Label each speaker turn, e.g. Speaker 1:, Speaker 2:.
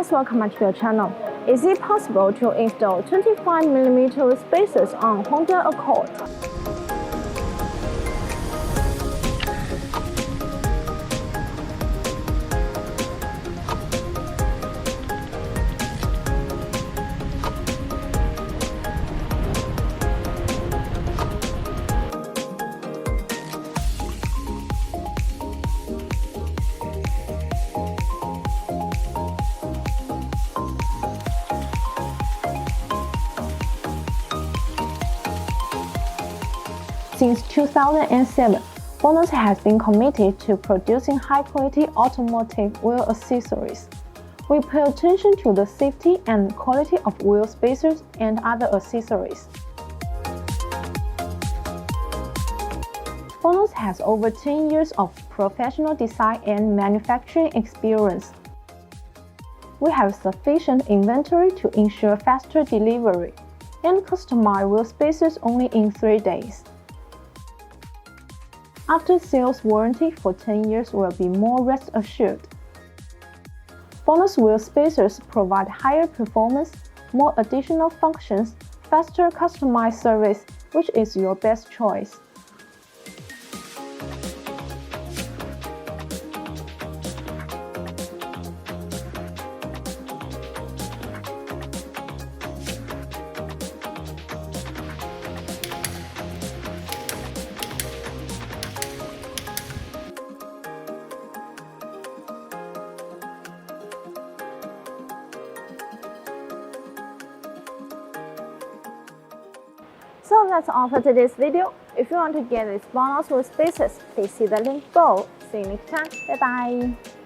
Speaker 1: guys, welcome back to the channel. Is it possible to install 25mm spacers on Honda Accord? Since 2007, BONOSS has been committed to producing high-quality automotive wheel accessories. We pay attention to the safety and quality of wheel spacers and other accessories. BONOSS has over 10 years of professional design and manufacturing experience. We have sufficient inventory to ensure faster delivery and customize wheel spacers only in 3 days. After-sales warranty for 10 years will be more rest assured. BONOSS wheel spacers provide higher performance, more additional functions, faster customized service, which is your best choice. So that's all for today's video. If you want to get this BONOSS wheel spacers, please see the link below. See you next time. Bye bye.